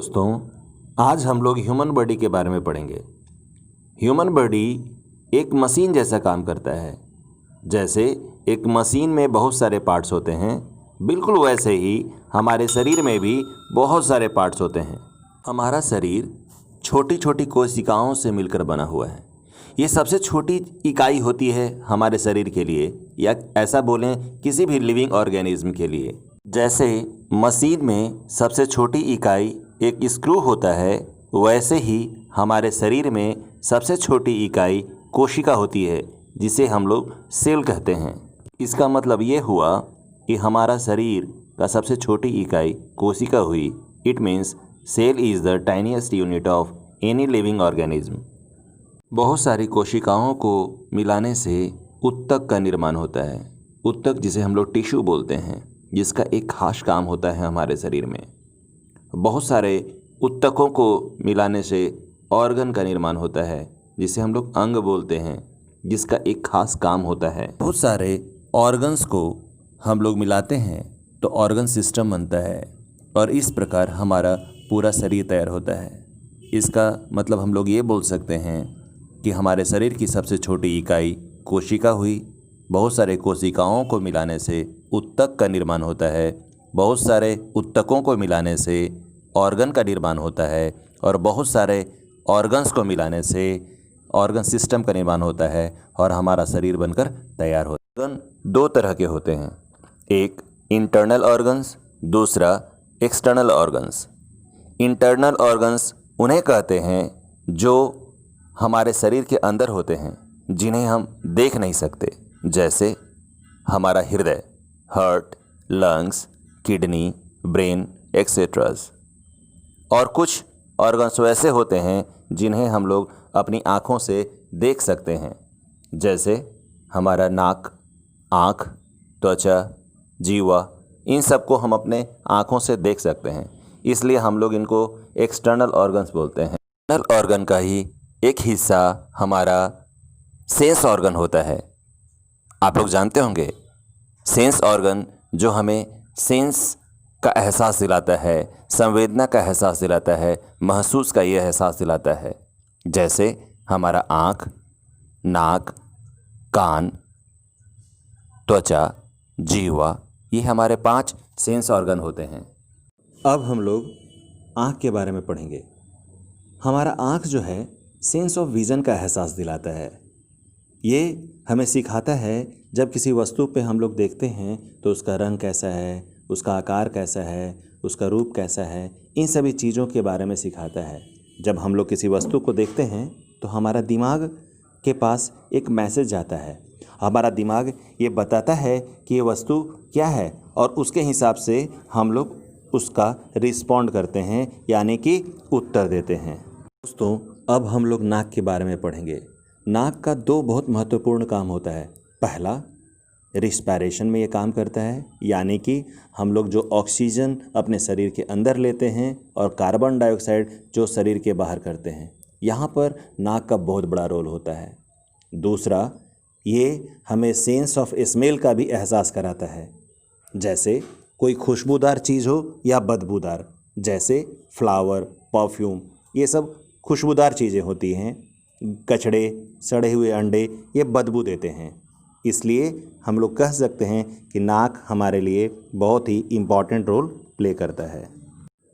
दोस्तों, आज हम लोग ह्यूमन बॉडी के बारे में पढ़ेंगे। ह्यूमन बॉडी एक मशीन जैसा काम करता है। जैसे एक मशीन में बहुत सारे पार्ट्स होते हैं, बिल्कुल वैसे ही हमारे शरीर में भी बहुत सारे पार्ट्स होते हैं। हमारा शरीर छोटी छोटी कोशिकाओं से मिलकर बना हुआ है। ये सबसे छोटी इकाई होती है हमारे शरीर के लिए, या ऐसा बोलें किसी भी लिविंग ऑर्गेनिज्म के लिए। जैसे मशीन में सबसे छोटी इकाई एक स्क्रू होता है, वैसे ही हमारे शरीर में सबसे छोटी इकाई कोशिका होती है, जिसे हम लोग सेल कहते हैं। इसका मतलब ये हुआ कि हमारा शरीर का सबसे छोटी इकाई कोशिका हुई। It means cell is the tiniest unit of any living organism. बहुत सारी कोशिकाओं को मिलाने से उत्तक का निर्माण होता है। उत्तक जिसे हम लोग टिश्यू बोलते हैं, जिसका एक खास काम होता है हमारे शरीर में। बहुत सारे उत्तकों को मिलाने से ऑर्गन का निर्माण होता है, जिसे हम लोग अंग बोलते हैं, जिसका एक खास काम होता है। बहुत सारे ऑर्गन्स को हम लोग मिलाते हैं तो ऑर्गन सिस्टम बनता है, और इस प्रकार हमारा पूरा शरीर तैयार होता है। इसका मतलब हम लोग ये बोल सकते हैं कि हमारे शरीर की सबसे छोटी इकाई कोशिका हुई। बहुत सारे कोशिकाओं को मिलाने से उत्तक का निर्माण होता है। बहुत सारे उत्तकों को मिलाने से ऑर्गन का निर्माण होता है, और बहुत सारे ऑर्गन्स को मिलाने से ऑर्गन सिस्टम का निर्माण होता है, और हमारा शरीर बनकर तैयार होता है। ऑर्गन दो तरह के होते हैं, एक इंटरनल ऑर्गन्स, दूसरा एक्सटर्नल ऑर्गन्स। इंटरनल ऑर्गन्स उन्हें कहते हैं जो हमारे शरीर के अंदर होते हैं, जिन्हें हम देख नहीं सकते। जैसे हमारा हृदय, heart, lungs, kidney, brain etceteras. और कुछ ऑर्गन्स वैसे होते हैं जिन्हें हम लोग अपनी आँखों से देख सकते हैं। जैसे हमारा नाक, आँख, त्वचा, जीवा, इन सबको हम अपने आँखों से देख सकते हैं, इसलिए हम लोग इनको एक्सटर्नल ऑर्गन्स बोलते हैं। एक्सटर्नल ऑर्गन का ही एक हिस्सा हमारा सेंस ऑर्गन होता है। आप लोग जानते होंगे, सेंस ऑर्गन जो हमें सेंस का एहसास दिलाता है, संवेदना का एहसास दिलाता है, महसूस का ये एहसास दिलाता है। जैसे हमारा आँख, नाक, कान, त्वचा, जीवा, ये हमारे 5 सेंस ऑर्गन होते हैं। अब हम लोग आँख के बारे में पढ़ेंगे। हमारा आँख जो है सेंस ऑफ विज़न का एहसास दिलाता है। ये हमें सिखाता है, जब किसी वस्तु पे हम लोग देखते हैं तो उसका रंग कैसा है, उसका आकार कैसा है, उसका रूप कैसा है, इन सभी चीज़ों के बारे में सिखाता है। जब हम लोग किसी वस्तु को देखते हैं तो हमारा दिमाग के पास एक मैसेज जाता है। हमारा दिमाग ये बताता है कि ये वस्तु क्या है, और उसके हिसाब से हम लोग उसका रिस्पॉन्ड करते हैं, यानी कि उत्तर देते हैं। दोस्तों, अब हम लोग नाक के बारे में पढ़ेंगे। नाक का 2 बहुत महत्वपूर्ण काम होता है। पहला, रिस्पायरेशन में ये काम करता है, यानी कि हम लोग जो ऑक्सीजन अपने शरीर के अंदर लेते हैं और कार्बन डाइऑक्साइड जो शरीर के बाहर करते हैं, यहाँ पर नाक का बहुत बड़ा रोल होता है। दूसरा, ये हमें सेंस ऑफ स्मेल का भी एहसास कराता है। जैसे कोई खुशबूदार चीज़ हो या बदबूदार, जैसे फ्लावर, परफ्यूम, ये सब खुशबूदार चीज़ें होती हैं। कचड़े, सड़े हुए अंडे, ये बदबू देते हैं। इसलिए हम लोग कह सकते हैं कि नाक हमारे लिए बहुत ही इम्पॉर्टेंट रोल प्ले करता है।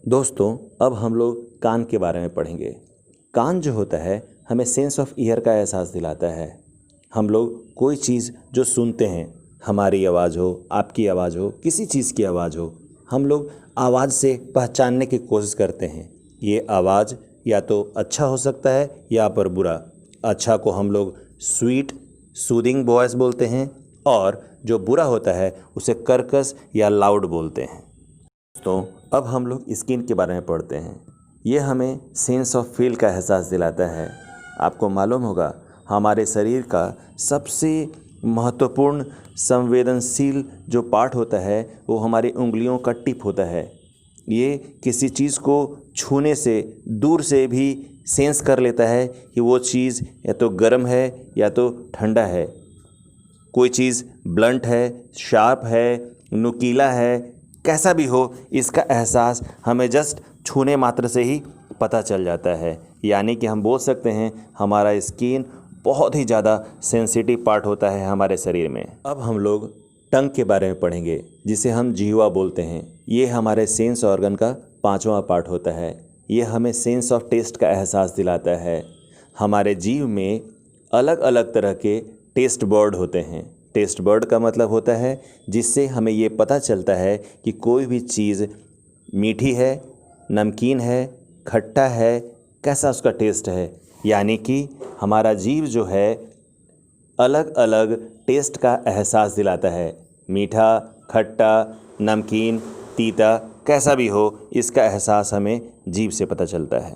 दोस्तों, अब हम लोग कान के बारे में पढ़ेंगे। कान जो होता है हमें सेंस ऑफ ईयर का एहसास दिलाता है। हम लोग कोई चीज़ जो सुनते हैं, हमारी आवाज़ हो, आपकी आवाज़ हो, किसी चीज़ की आवाज़ हो, हम लोग आवाज़ से पहचानने की कोशिश करते हैं। ये आवाज़ या तो अच्छा हो सकता है या पर बुरा। अच्छा को हम लोग स्वीट सूदिंग वॉइस बोलते हैं, और जो बुरा होता है उसे कर्कश या लाउड बोलते हैं। तो अब हम लोग स्किन के बारे में पढ़ते हैं। ये हमें सेंस ऑफ फील का एहसास दिलाता है। आपको मालूम होगा, हमारे शरीर का सबसे महत्वपूर्ण संवेदनशील जो पार्ट होता है वो हमारी उंगलियों का टिप होता है। ये किसी चीज़ को छूने से दूर से भी सेंस कर लेता है कि वो चीज़ या तो गर्म है या तो ठंडा है। कोई चीज़ ब्लंट है, शार्प है, नुकीला है, कैसा भी हो, इसका एहसास हमें जस्ट छूने मात्र से ही पता चल जाता है। यानी कि हम बोल सकते हैं हमारा स्किन बहुत ही ज़्यादा सेंसिटिव पार्ट होता है हमारे शरीर में। अब हम लोग टंग के बारे में पढ़ेंगे, जिसे हम जीवा बोलते हैं। ये हमारे सेंस ऑर्गन का 5वां पार्ट होता है। ये हमें सेंस ऑफ टेस्ट का एहसास दिलाता है। हमारे जीव में अलग अलग तरह के टेस्ट बर्ड होते हैं। टेस्ट बर्ड का मतलब होता है जिससे हमें ये पता चलता है कि कोई भी चीज़ मीठी है, नमकीन है, खट्टा है, कैसा उसका टेस्ट है। यानी कि हमारा जीव जो है अलग अलग टेस्ट का एहसास दिलाता है। मीठा, खट्टा, नमकीन, तीता, कैसा भी हो, इसका एहसास हमें जीभ से पता चलता है।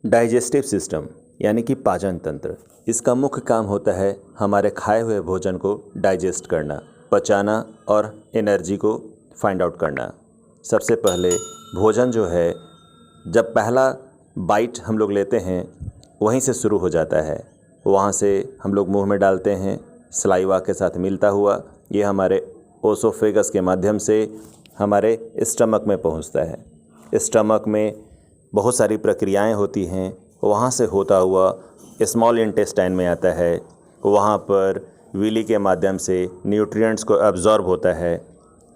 डाइजेस्टिव सिस्टम यानी कि पाचन तंत्र, इसका मुख्य काम होता है हमारे खाए हुए भोजन को डाइजेस्ट करना, पचाना और एनर्जी को फाइंड आउट करना। सबसे पहले भोजन जो है, जब पहला बाइट हम लोग लेते हैं वहीं से शुरू हो जाता है। वहाँ से हम लोग मुंह में डालते हैं, सलाइवा के साथ मिलता हुआ ये हमारे ओसोफेगस के माध्यम से हमारे स्टमक में पहुँचता है। स्टमक में बहुत सारी प्रक्रियाएं होती हैं। वहाँ से होता हुआ स्मॉल इंटेस्टाइन में आता है। वहाँ पर विली के माध्यम से न्यूट्रिएंट्स को एब्जॉर्ब होता है।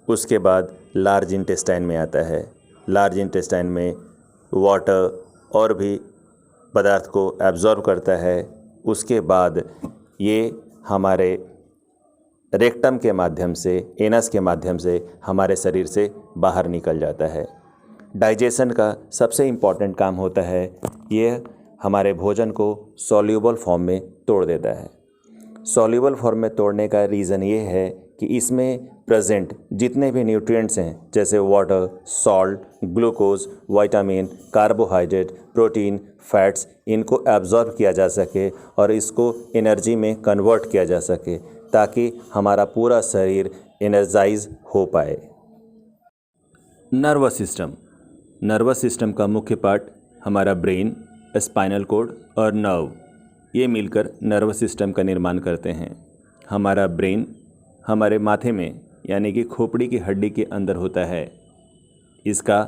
उसके बाद लार्ज इंटेस्टाइन में आता है। लार्ज इंटेस्टाइन में वाटर और भी पदार्थ को एब्जॉर्ब करता है। उसके बाद ये हमारे रेक्टम के माध्यम से, एनस के माध्यम से हमारे शरीर से बाहर निकल जाता है। डाइजेशन का सबसे इम्पॉर्टेंट काम होता है, ये हमारे भोजन को सॉल्यूबल फॉर्म में तोड़ देता है। सॉल्यूबल फॉर्म में तोड़ने का रीज़न ये है कि इसमें प्रेजेंट जितने भी न्यूट्रिएंट्स हैं, जैसे water, salt, glucose, vitamin, carbohydrate, protein, fats, इनको एब्जॉर्ब किया जा सके और इसको एनर्जी में कन्वर्ट किया जा सके, ताकि हमारा पूरा शरीर एनर्जाइज हो पाए। नर्वस सिस्टम, नर्वस सिस्टम का मुख्य पार्ट हमारा ब्रेन, स्पाइनल कॉर्ड और नर्व, ये मिलकर नर्वस सिस्टम का निर्माण करते हैं। हमारा ब्रेन हमारे माथे में यानी कि खोपड़ी की हड्डी के अंदर होता है। इसका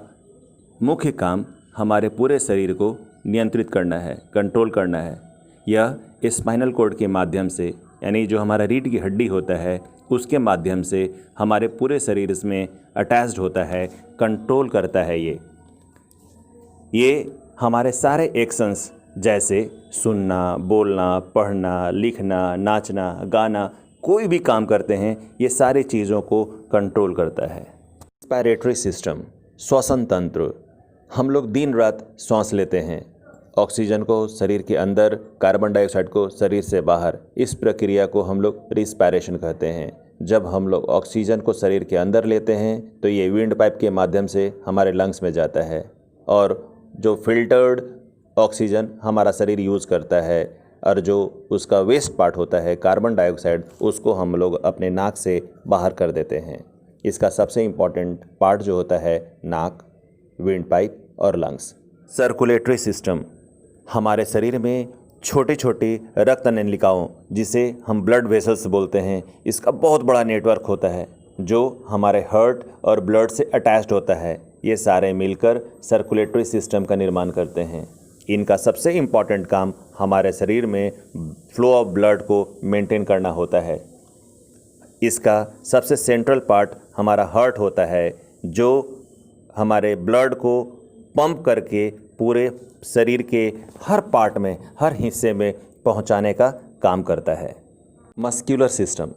मुख्य काम हमारे पूरे शरीर को नियंत्रित करना है, कंट्रोल करना है। यह स्पाइनल कॉर्ड के माध्यम से, यानी जो हमारा रीढ़ की हड्डी होता है उसके माध्यम से हमारे पूरे शरीर इसमें अटैच्ड होता है, कंट्रोल करता है। ये हमारे सारे एक्शंस जैसे सुनना, बोलना, पढ़ना, लिखना, नाचना, गाना, कोई भी काम करते हैं, ये सारी चीज़ों को कंट्रोल करता है। रेस्पिरेटरी सिस्टम, श्वसन तंत्र, हम लोग दिन रात सांस लेते हैं, ऑक्सीजन को शरीर के अंदर, कार्बन डाइऑक्साइड को शरीर से बाहर। इस प्रक्रिया को हम लोग रिस्पायरेशन कहते हैं। जब हम लोग ऑक्सीजन को शरीर के अंदर लेते हैं तो ये विंड पाइप के माध्यम से हमारे लंग्स में जाता है, और जो फिल्टर्ड ऑक्सीजन हमारा शरीर यूज़ करता है, और जो उसका वेस्ट पार्ट होता है कार्बन डाइऑक्साइड, उसको हम लोग अपने नाक से बाहर कर देते हैं। इसका सबसे इम्पॉर्टेंट पार्ट जो होता है नाक, विंड पाइप और लंग्स। सर्कुलेटरी सिस्टम, हमारे शरीर में छोटी छोटी रक्त नलिकाओं, जिसे हम ब्लड वेसल्स बोलते हैं, इसका बहुत बड़ा नेटवर्क होता है जो हमारे हार्ट और ब्लड से अटैच्ड होता है। ये सारे मिलकर सर्कुलेटरी सिस्टम का निर्माण करते हैं। इनका सबसे इम्पॉर्टेंट काम हमारे शरीर में फ्लो ऑफ ब्लड को मेंटेन करना होता है। इसका सबसे सेंट्रल पार्ट हमारा हार्ट होता है, जो हमारे ब्लड को पंप करके पूरे शरीर के हर पार्ट में, हर हिस्से में पहुंचाने का काम करता है। मस्कुलर सिस्टम,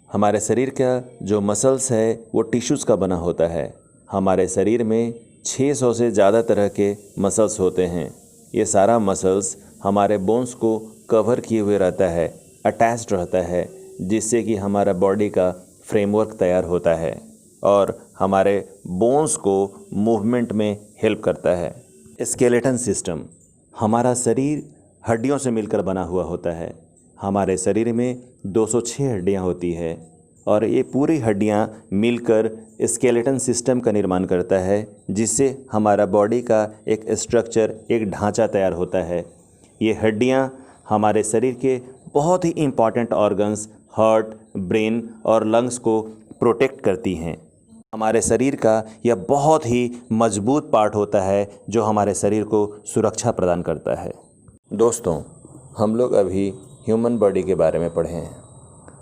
हमारे शरीर का जो मसल्स है वो टिश्यूज़ का बना होता है। हमारे शरीर में 600 से ज़्यादा तरह के मसल्स होते हैं। ये सारा मसल्स हमारे बोन्स को कवर किए हुए रहता है, अटैच्ड रहता है, जिससे कि हमारा बॉडी का फ्रेमवर्क तैयार होता है और हमारे बोन्स को मूवमेंट में हेल्प करता है। स्केलेटन सिस्टम, हमारा शरीर हड्डियों से मिलकर बना हुआ होता है। हमारे शरीर में 206 हड्डियाँ होती है और ये पूरी हड्डियाँ मिलकर स्केलेटन सिस्टम का निर्माण करता है, जिससे हमारा बॉडी का एक स्ट्रक्चर, एक ढांचा तैयार होता है। ये हड्डियाँ हमारे शरीर के बहुत ही इम्पॉर्टेंट ऑर्गन्स, हार्ट, ब्रेन और लंग्स को प्रोटेक्ट करती हैं। हमारे शरीर का यह बहुत ही मजबूत पार्ट होता है जो हमारे शरीर को सुरक्षा प्रदान करता है। दोस्तों, हम लोग अभी ह्यूमन बॉडी के बारे में पढ़े हैं।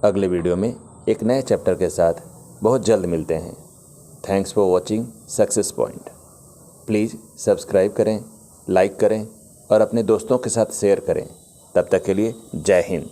अगले वीडियो में एक नए चैप्टर के साथ बहुत जल्द मिलते हैं। Thanks for watching success point. Please subscribe करें, लाइक करें और अपने दोस्तों के साथ शेयर करें। तब तक के लिए जय हिंद।